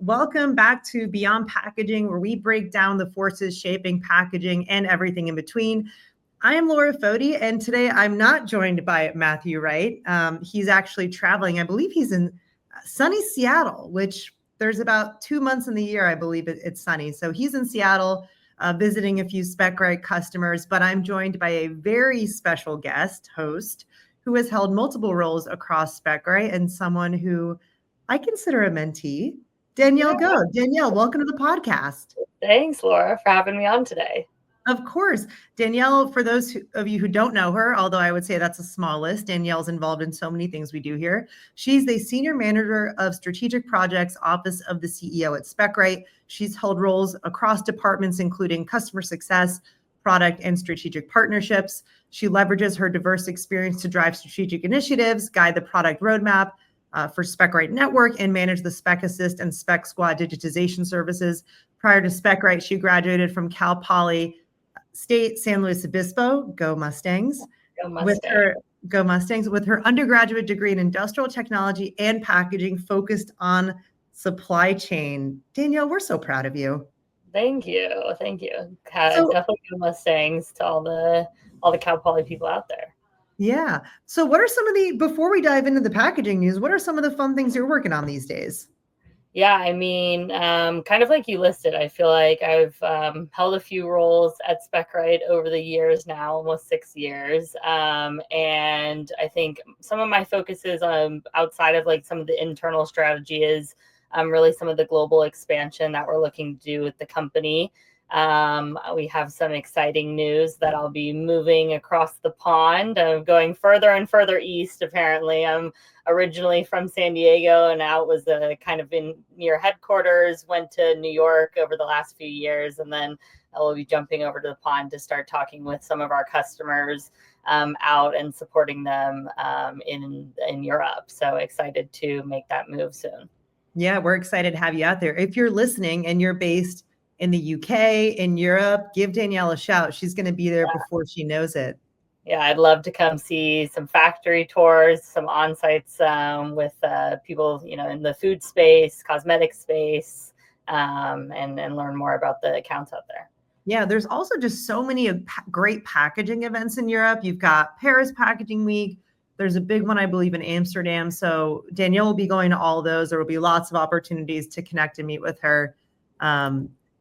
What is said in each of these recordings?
welcome back to Beyond Packaging, where we break down the forces shaping packaging and everything in between. I am Laura Foti, and today I'm not joined by Matthew Wright. He's actually traveling. I believe he's in sunny Seattle, which there's about 2 months in the year, I believe it's sunny. So he's in Seattle visiting a few Specright customers, but I'm joined by a very special guest host who has held multiple roles across Specright and someone who I consider a mentee, Danielle Goad. Danielle, welcome to the podcast. Thanks, Laura, for having me on today. Of course. Danielle, for those of you who don't know her, although I would say that's a small list, Danielle's involved in so many things we do here. She's the Senior Manager of Strategic Projects, Office of the CEO at Specright. She's held roles across departments, including customer success, product, and strategic partnerships. She leverages her diverse experience to drive strategic initiatives, guide the product roadmap for Specright Network, and manage the Spec Assist and Spec Squad digitization services. Prior to Specright, she graduated from Cal Poly State San Luis Obispo, go Mustangs, go Mustangs, with her undergraduate degree in industrial technology and packaging focused on supply chain. Danielle, we're so proud of you. Thank you. Definitely go Mustangs to all the Cal Poly people out there. Yeah. So what are some of before we dive into the packaging news, what are some of the fun things you're working on these days? Yeah, I mean, kind of like you listed, I feel like I've held a few roles at Specright over the years now, almost 6 years. And I think some of my focus is outside of like some of the internal strategy is really some of the global expansion that we're looking to do with the company. We have some exciting news that I'll be moving across the pond, going further and further east. Apparently, I'm originally from San Diego, and now it was kind of in near headquarters. Went to New York over the last few years, and then I will be jumping over to the pond to start talking with some of our customers out and supporting them in Europe. So excited to make that move soon. Yeah, we're excited to have you out there. If you're listening and you're based in the UK, in Europe, give Danielle a shout. She's going to be there before she knows it. Yeah, I'd love to come see some factory tours, some on-sites with people, in the food space, cosmetic space, and learn more about the accounts out there. Yeah, there's also just so many great packaging events in Europe. You've got Paris Packaging Week. There's a big one, I believe, in Amsterdam. So Danielle will be going to all those. There will be lots of opportunities to connect and meet with her.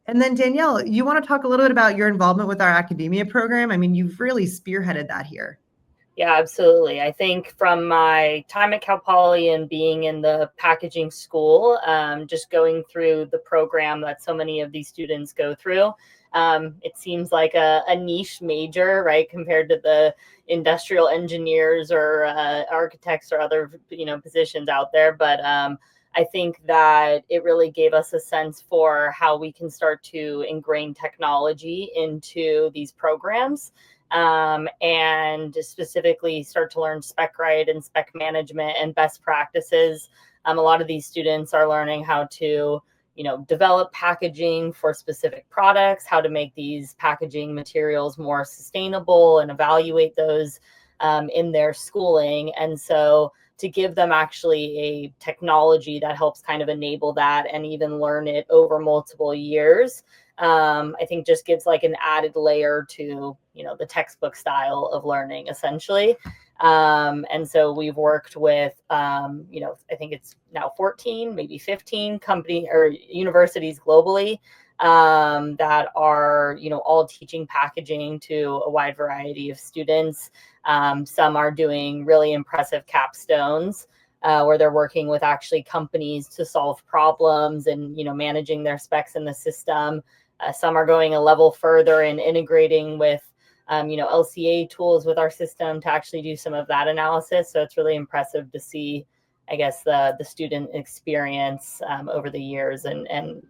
And then Danielle, you want to talk a little bit about your involvement with our academia program? I mean, you've really spearheaded that here. Yeah, absolutely. I think from my time at Cal Poly and being in the packaging school, just going through the program that so many of these students go through, it seems like a niche major, right, compared to the industrial engineers or architects or other, positions out there. But I think that it really gave us a sense for how we can start to ingrain technology into these programs, and specifically start to learn Specright and spec management and best practices. A lot of these students are learning how to, develop packaging for specific products, how to make these packaging materials more sustainable and evaluate those in their schooling. And so to give them actually a technology that helps kind of enable that and even learn it over multiple years, I think just gives like an added layer to, the textbook style of learning essentially. And so we've worked with, I think it's now 14, maybe 15 company or universities globally that are, all teaching packaging to a wide variety of students. Some are doing really impressive capstones where they're working with actually companies to solve problems and, managing their specs in the system. Some are going a level further and integrating with, LCA tools with our system to actually do some of that analysis. So it's really impressive to see, I guess, the student experience over the years and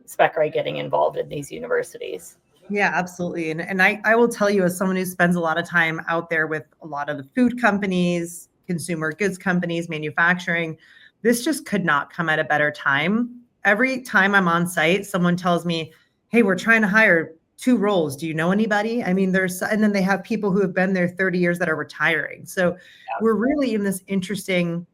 Specright getting involved in these universities. Yeah, absolutely. And I will tell you, as someone who spends a lot of time out there with a lot of the food companies, consumer goods companies, manufacturing, this just could not come at a better time. Every time I'm on site, someone tells me, hey, we're trying to hire 2 roles. Do you know anybody? I mean, and then they have people who have been there 30 years that are retiring. So we're really in this interesting,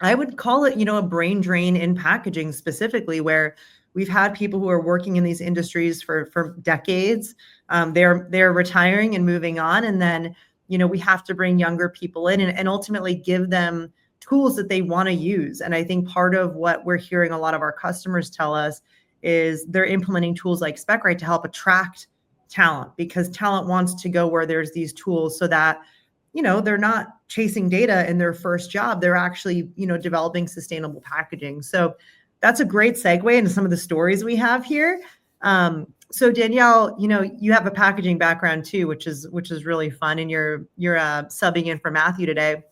I would call it, a brain drain in packaging specifically, where We've had people who are working in these industries for decades. They're retiring and moving on. And then, we have to bring younger people in and ultimately give them tools that they want to use. And I think part of what we're hearing a lot of our customers tell us is they're implementing tools like Specright to help attract talent, because talent wants to go where there's these tools, so that they're not chasing data in their first job. They're actually developing sustainable packaging. So that's a great segue into some of the stories we have here. So Danielle, you have a packaging background too, which is really fun, and you're subbing in for Matthew today.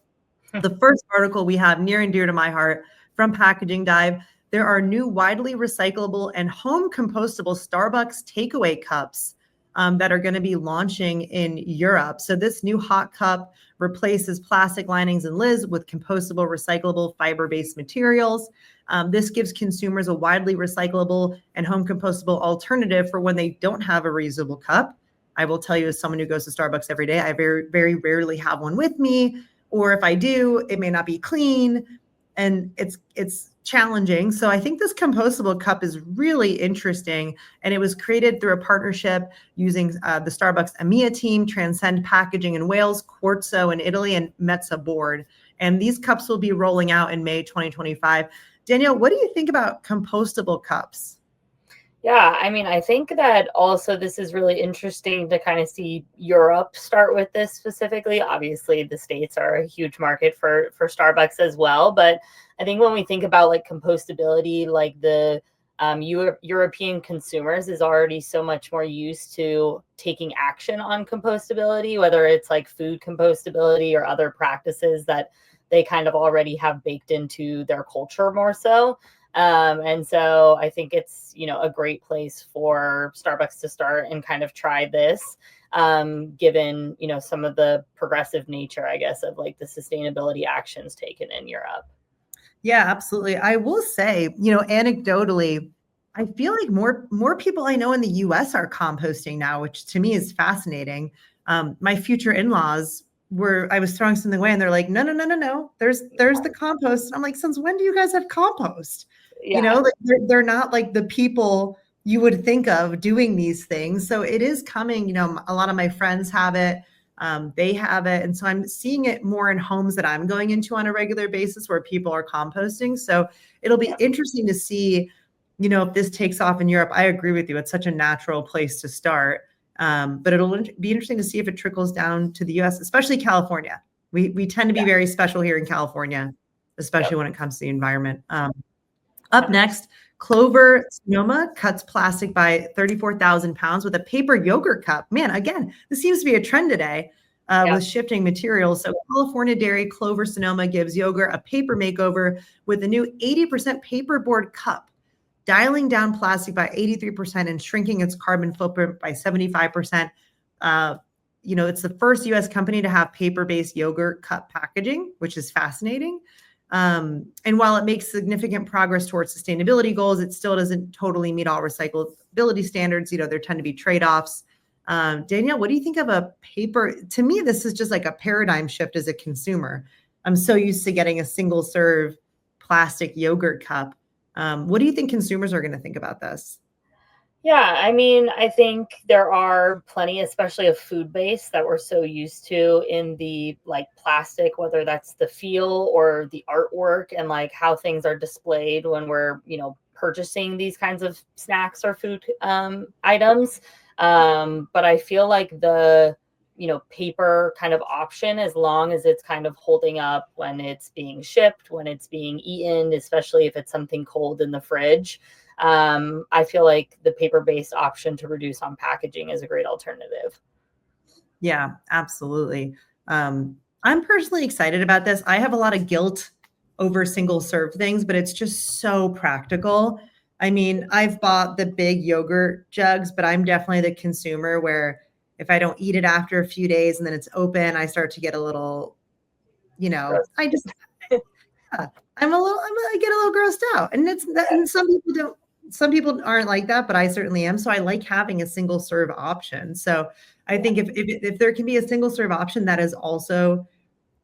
The first article we have, near and dear to my heart, from Packaging Dive: there are new widely recyclable and home compostable Starbucks takeaway cups that are going to be launching in Europe. So this new hot cup replaces plastic linings and lids with compostable, recyclable, fiber-based materials. This gives consumers a widely recyclable and home compostable alternative for when they don't have a reusable cup. I will tell you, as someone who goes to Starbucks every day, I very, very rarely have one with me, or if I do, it may not be clean, and it's challenging. So I think this compostable cup is really interesting, and it was created through a partnership using the Starbucks EMEA team, Transcend Packaging in Wales, Quartzo in Italy, and Mezza Board. And these cups will be rolling out in May 2025. Danielle, what do you think about compostable cups? Yeah, I mean, I think that also this is really interesting to kind of see Europe start with this specifically. Obviously, the States are a huge market for Starbucks as well. But I think when we think about like compostability, like the European consumers is already so much more used to taking action on compostability, whether it's like food compostability or other practices that they kind of already have baked into their culture more so. And so I think it's, a great place for Starbucks to start and kind of try this, given, some of the progressive nature, I guess, of like the sustainability actions taken in Europe. Yeah, absolutely. I will say, anecdotally, I feel like more people I know in the US are composting now, which to me is fascinating. My future in-laws I was throwing something away and they're like, no. There's the compost. I'm like, since when do you guys have compost? Yeah. Like they're not like the people you would think of doing these things. So it is coming, a lot of my friends have it. They have it. And so I'm seeing it more in homes that I'm going into on a regular basis where people are composting. So it'll be interesting to see, if this takes off in Europe. I agree with you. It's such a natural place to start. But it'll be interesting to see if it trickles down to the US, especially California. We tend to be very special here in California, especially when it comes to the environment. Up next, Clover Sonoma cuts plastic by 34,000 pounds with a paper yogurt cup. Man, again, this seems to be a trend today with shifting materials. So California dairy Clover Sonoma gives yogurt a paper makeover with a new 80% paperboard cup, dialing down plastic by 83% and shrinking its carbon footprint by 75%. It's the first US company to have paper-based yogurt cup packaging, which is fascinating. And while it makes significant progress towards sustainability goals, it still doesn't totally meet all recyclability standards. There tend to be trade-offs. Danielle, what do you think of a paper? To me, this is just like a paradigm shift as a consumer. I'm so used to getting a single-serve plastic yogurt cup. What do you think consumers are going to think about this? Yeah, I mean, I think there are plenty, especially of food base, that we're so used to in the like plastic, whether that's the feel or the artwork and like how things are displayed when we're, purchasing these kinds of snacks or food items. But I feel like the, paper kind of option, as long as it's kind of holding up when it's being shipped, when it's being eaten, especially if it's something cold in the fridge. I feel like the paper-based option to reduce on packaging is a great alternative. Yeah, absolutely. I'm personally excited about this. I have a lot of guilt over single serve things, but it's just so practical. I mean, I've bought the big yogurt jugs, but I'm definitely the consumer where if I don't eat it after a few days and then it's open, I start to get a little, I just, yeah, I get a little grossed out. And and some people aren't like that, but I certainly am. So I like having a single serve option. So I think if there can be a single serve option that is also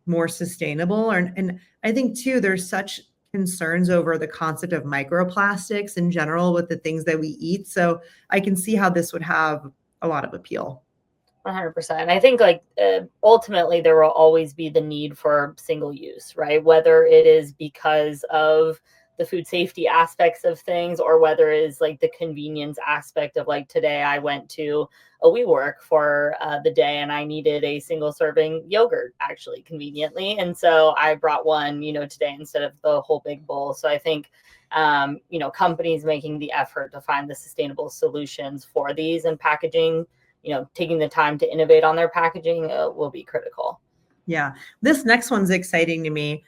more sustainable, and I think too, there's such concerns over the concept of microplastics in general with the things that we eat. So I can see how this would have a lot of appeal. 100%. I think like ultimately there will always be the need for single use, right? Whether it is because of the food safety aspects of things or whether it is like the convenience aspect of like today I went to a WeWork for the day and I needed a single serving yogurt actually conveniently. And so I brought one, today instead of the whole big bowl. So I think, companies making the effort to find the sustainable solutions for these and packaging, taking the time to innovate on their packaging will be critical. Yeah. This next one's exciting to me.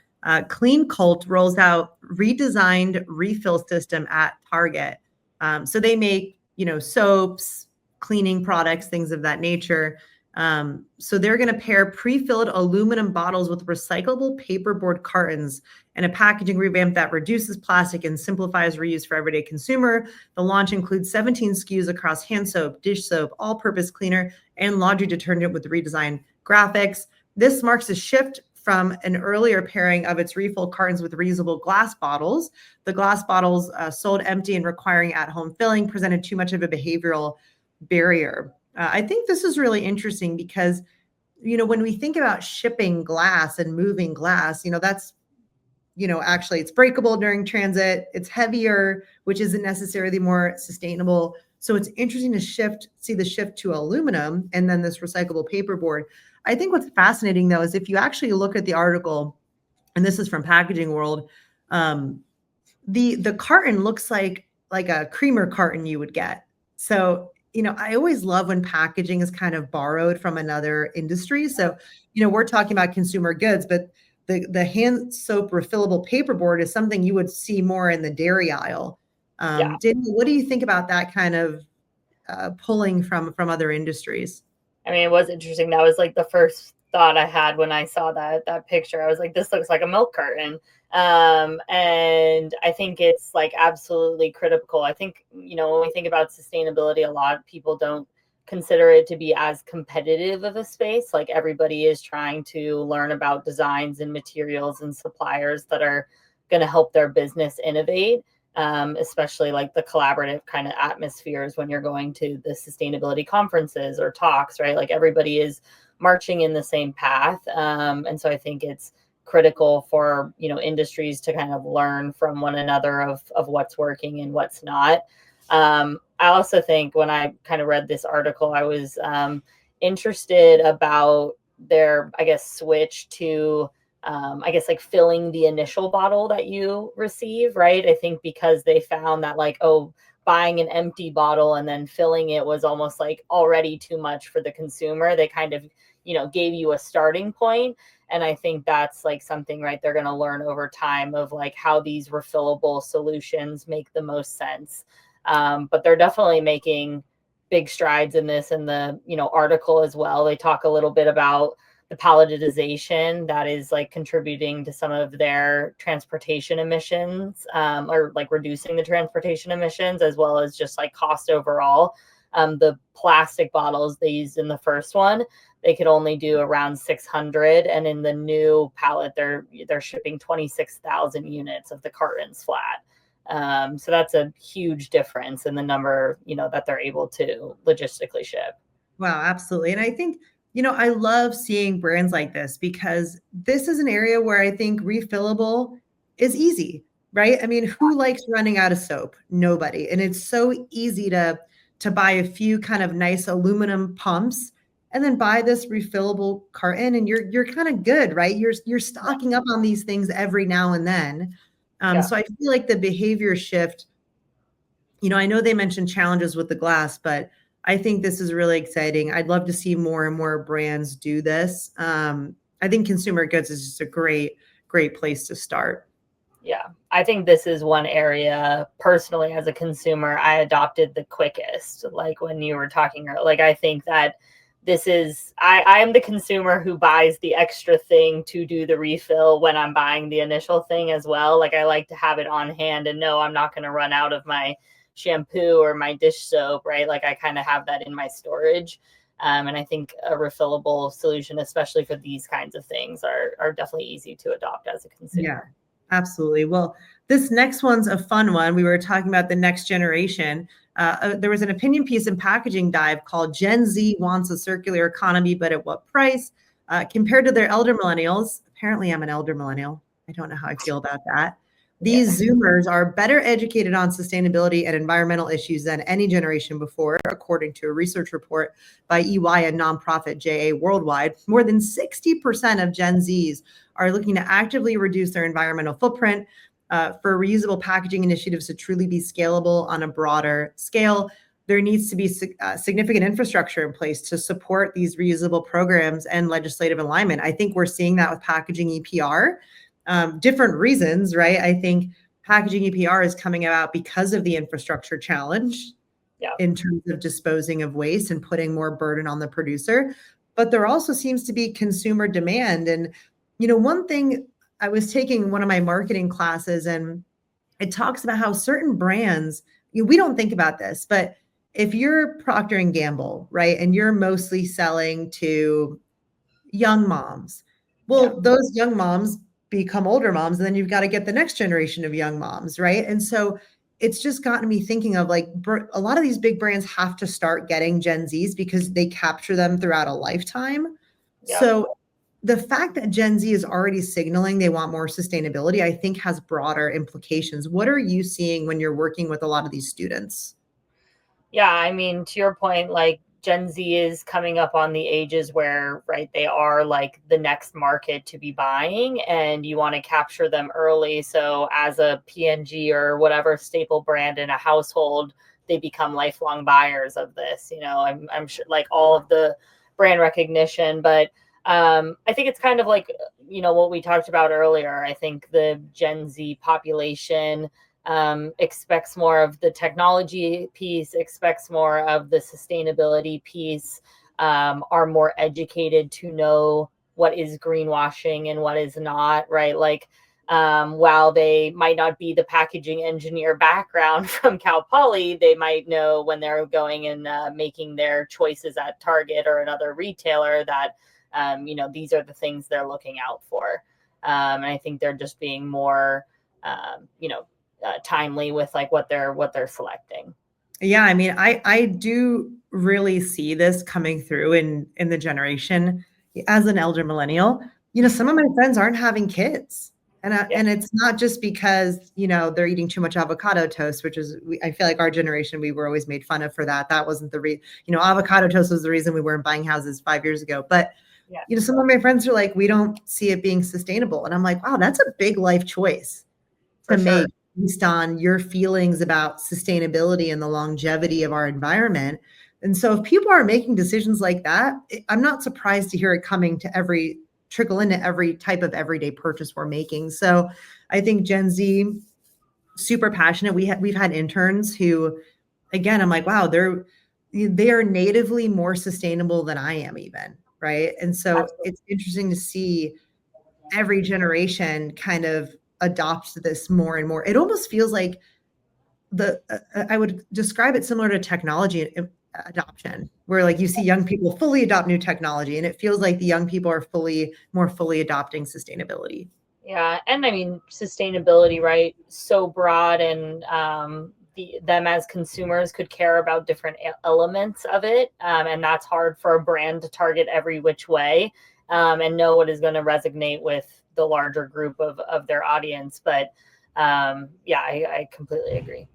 Clean Cult rolls out redesigned refill system at Target. So they make, soaps, cleaning products, things of that nature. So they're going to pair pre-filled aluminum bottles with recyclable paperboard cartons and a packaging revamp that reduces plastic and simplifies reuse for everyday consumer. The launch includes 17 SKUs across hand soap, dish soap, all-purpose cleaner, and laundry detergent with redesigned graphics. This marks a shift from an earlier pairing of its refill cartons with reusable glass bottles. The glass bottles sold empty and requiring at-home filling presented too much of a behavioral barrier. I think this is really interesting because, when we think about shipping glass and moving glass, that's, actually it's breakable during transit, it's heavier, which isn't necessarily more sustainable. So it's interesting to see the shift to aluminum and then this recyclable paperboard. I think what's fascinating though, is if you actually look at the article, and this is from Packaging World, the carton looks like a creamer carton you would get. So, I always love when packaging is kind of borrowed from another industry. So, we're talking about consumer goods, but the hand soap refillable paperboard is something you would see more in the dairy aisle. Yeah. Danielle, what do you think about that kind of pulling from other industries? I mean, it was interesting. That was like the first thought I had when I saw that picture. I was like, this looks like a milk carton. And I think it's like absolutely critical. I think, when we think about sustainability, a lot of people don't consider it to be as competitive of a space. Like everybody is trying to learn about designs and materials and suppliers that are going to help their business innovate. Especially like the collaborative kind of atmospheres when you're going to the sustainability conferences or talks, right? Like everybody is marching in the same path. And so I think it's critical for, industries to kind of learn from one another of what's working and what's not. I also think when I kind of read this article, I was interested about their, I guess, switch to like filling the initial bottle that you receive, right? I think because they found that like, buying an empty bottle and then filling it was almost like already too much for the consumer. They kind of, gave you a starting point. And I think that's like something, right, they're going to learn over time of like how these refillable solutions make the most sense. But they're definitely making big strides in this in the, article as well. They talk a little bit about the palletization that is like contributing to some of their transportation emissions, or like reducing the transportation emissions as well as just like cost overall. The plastic bottles they used in the first one, they could only do around 600, and in the new pallet they're shipping 26,000 units of the cartons flat. So that's a huge difference in the number, that they're able to logistically ship. Wow, absolutely. And I think, I love seeing brands like this because this is an area where I think refillable is easy, right? I mean, who likes running out of soap? Nobody. And it's so easy to buy a few kind of nice aluminum pumps and then buy this refillable carton and you're kind of good, right? You're stocking up on these things every now and then. So I feel like the behavior shift, I know they mentioned challenges with the glass, but I think this is really exciting. I'd love to see more and more brands do this. I think consumer goods is just a great place to start. Yeah, I think this is one area personally as a consumer I adopted the quickest. Like when you were talking, like I think that this is I am the consumer who buys the extra thing to do the refill when I'm buying the initial thing as well. Like I like to have it on hand and know I'm not going to run out of my shampoo or my dish soap, right? Like I kind of have that in my storage. And I think a refillable solution, especially for these kinds of things, are definitely easy to adopt as a consumer. Yeah, Absolutely. Well, this next one's a fun one. We were talking about the next generation. There was an opinion piece in Packaging Dive called Gen Z Wants a Circular Economy, but at what price? Compared to their elder millennials. Apparently, I'm an elder millennial. I don't know how I feel about that. These Zoomers are better educated on sustainability and environmental issues than any generation before, according to a research report by EY and nonprofit JA Worldwide. More than 60% of Gen Zs are looking to actively reduce their environmental footprint. For reusable packaging initiatives to truly be scalable on a broader scale, there needs to be significant infrastructure in place to support these reusable programs and legislative alignment. I think we're seeing that with packaging EPR. Different reasons, right? I think packaging EPR is coming about because of the infrastructure challenge in terms of disposing of waste and putting more burden on the producer. But there also seems to be consumer demand. And, one thing, I was taking one of my marketing classes and it talks about how certain brands, we don't think about this, but if you're Procter and Gamble, right, and you're mostly selling to young moms, well, those young moms become older moms, and then you've got to get the next generation of young moms, right? And so it's just gotten me thinking of like a lot of these big brands have to start getting Gen Zs because they capture them throughout a lifetime. So the fact that Gen Z is already signaling they want more sustainability, I think has broader implications. What are you seeing when you're working with a lot of these students? Yeah, I mean, to your point, like Gen Z is coming up on the ages where, right, they are like the next market to be buying and you want to capture them early. So as a PNG or whatever staple brand in a household, they become lifelong buyers of this. I'm sure like all of the brand recognition, but I think it's kind of like, what we talked about earlier. I think the Gen Z population expects more of the technology piece, expects more of the sustainability piece, are more educated to know what is greenwashing and what is not, right? Like, while they might not be the packaging engineer background from Cal Poly, they might know when they're going and making their choices at Target or another retailer that, these are the things they're looking out for. And I think they're just being more, timely with like what they're selecting. Yeah, I mean, I do really see this coming through in the generation. As an elder millennial, some of my friends aren't having kids. And it's not just because, they're eating too much avocado toast, which is, I feel like our generation, we were always made fun of for that. That wasn't the avocado toast was the reason we weren't buying houses 5 years ago. But, some of my friends are like, we don't see it being sustainable. And I'm like, wow, that's a big life choice to make based on your feelings about sustainability and the longevity of our environment. And so if people are making decisions like that, I'm not surprised to hear it coming to trickle into every type of everyday purchase we're making. So I think Gen Z, super passionate. We've had interns who, again, I'm like, wow, they are natively more sustainable than I am even, right? And so it's interesting to see every generation kind of adopt this more and more. It almost feels like I would describe it similar to technology adoption, where like you see young people fully adopt new technology, and it feels like the young people are more fully adopting sustainability. Yeah, and I mean sustainability, right? So broad, and them as consumers could care about different elements of it, and that's hard for a brand to target every which way, and know what is going to resonate with the larger group of their audience. But I completely agree.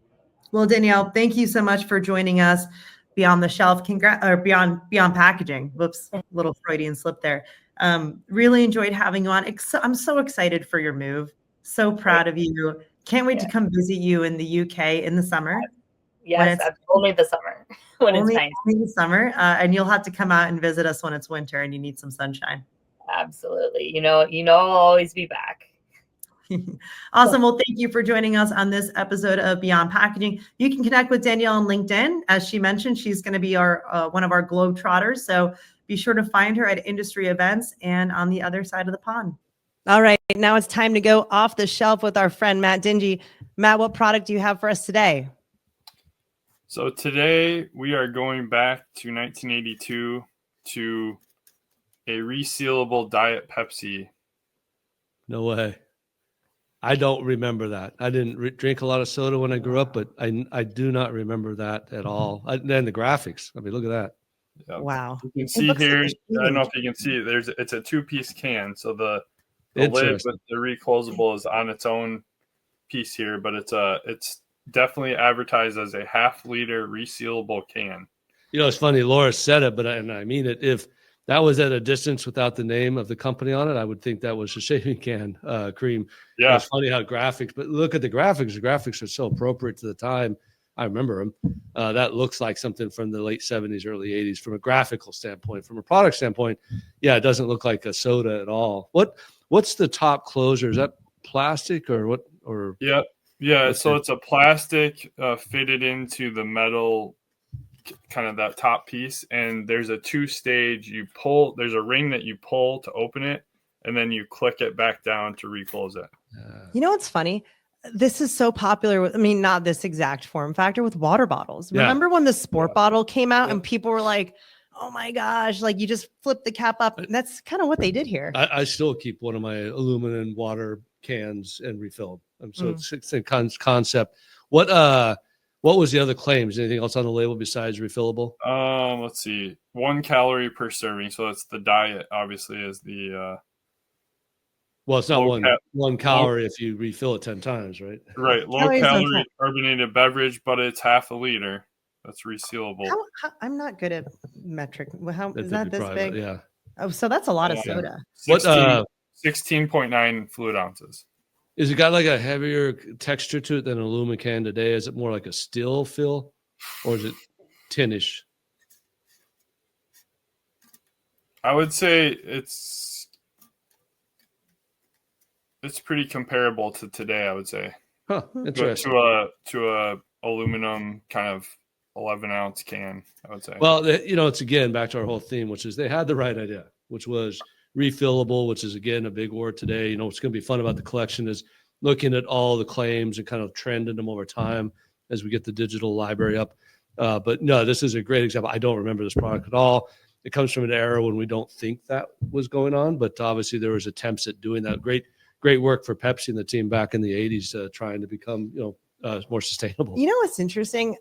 Well, Danielle, thank you so much for joining us beyond the shelf. Beyond packaging. Whoops, little Freudian slip there. Really enjoyed having you on. I'm so excited for your move. So proud of you. Can't wait to come visit you in the UK in the summer. Yes, only the summer when it's nice. Only the summer, and you'll have to come out and visit us when it's winter and you need some sunshine. Absolutely. I'll always be back. Awesome. Well, thank you for joining us on this episode of Beyond Packaging. You can connect with Danielle on LinkedIn. As she mentioned, she's going to be one of our Globetrotters. So be sure to find her at industry events and on the other side of the pond. All right. Now it's time to go off the shelf with our friend, Matt Dingy. Matt, what product do you have for us today? So today we are going back to 1982 to a resealable Diet Pepsi. No way. I don't remember that. I didn't drink a lot of soda when I grew up, but I do not remember that at all. Then the graphics. I mean, look at that. Yeah. Wow. You can It see looks like here. it's I don't know huge. if you can see. It's a 2-piece can. So the lid Interesting. with the reclosable is on its own piece here, but it's definitely advertised as a half-liter resealable can. You know, it's funny. Laura said it, but I mean it. If that was at a distance without the name of the company on it, I would think that was a shaving can cream. Yeah, It's funny how graphics, but look at the graphics. The graphics are so appropriate to the time. I remember them. That looks like something from the late 70s, early 80s from a graphical standpoint. From a product standpoint, yeah, it doesn't look like a soda at all. What's the top closure? Is that plastic or what? Or yeah. So it's a plastic fitted into the metal, kind of that top piece, and there's a 2-stage. You pull. There's a ring that you pull to open it, and then you click it back down to reclose it. You know what's funny? This is so popular with, I mean, not this exact form factor with water bottles. Yeah. Remember when the sport bottle came out Yeah. and people were like, oh my gosh, like you just flip the cap up. And that's kind of what they did here. I still keep one of my aluminum water cans and refill them. So it's a concept. What was the other claims? Anything else on the label besides refillable? Let's see. 1 calorie per serving. So it's the diet, obviously, is the Well, it's not low one calorie if you refill it 10 times, right? right, low Calories don't calorie count. carbonated beverage, but it's half a liter. That's resealable. How, I'm not good at metric. How is That'd that be this probably- big? Yeah. Oh, so that's a lot of Yeah. soda. What 16.9 fluid ounces. is it got like a heavier texture to it than an aluminum can today? Is it more like a still fill or is it tinish? I would say it's pretty comparable to today. I would say Huh. Interesting. to a aluminum kind of 11-ounce can. I would say. Well, it's again back to our whole theme, which is they had the right idea, which was refillable, which is again a big word today. What's going to be fun about the collection is looking at all the claims and kind of trending them over time as we get the digital library up. But no, this is a great example. I don't remember this product at all. It comes from an era when we don't think that was going on, but obviously there was attempts at doing that. Great work for Pepsi and the team back in the 80s, trying to become more sustainable. You know what's interesting?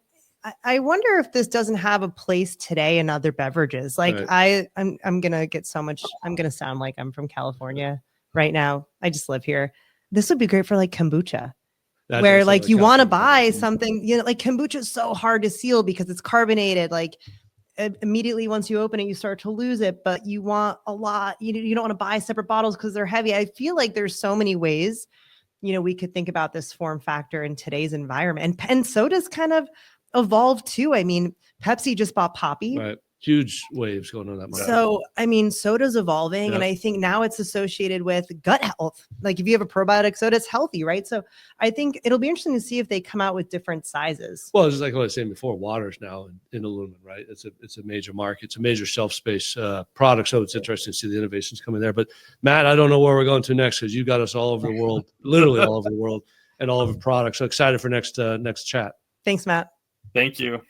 I wonder if this doesn't have a place today in other beverages. Like Right. I'm gonna get so much. I'm gonna sound like I'm from California right now. I just live here. This would be great for like kombucha, That where does sound like you want to California buy beverage. something. Like kombucha is so hard to seal because it's carbonated. Like immediately once you open it, you start to lose it. But you want a lot. You don't want to buy separate bottles because they're heavy. I feel like there's so many ways. We could think about this form factor in today's environment, and soda's kind of evolved too. I mean, Pepsi just bought Poppy. Right. Huge waves going on that market. So, I mean, soda's evolving, and I think now it's associated with gut health. Like if you have a probiotic soda, it's healthy, right? So I think it'll be interesting to see if they come out with different sizes. Well, it's just like what I was saying before, water's now in aluminum, right? It's a major market. It's a major shelf space product. So it's interesting to see the innovations coming there. But Matt, I don't know where we're going to next because you got us all over the world, literally all over the world and all over products. So excited for next chat. Thanks, Matt. Thank you.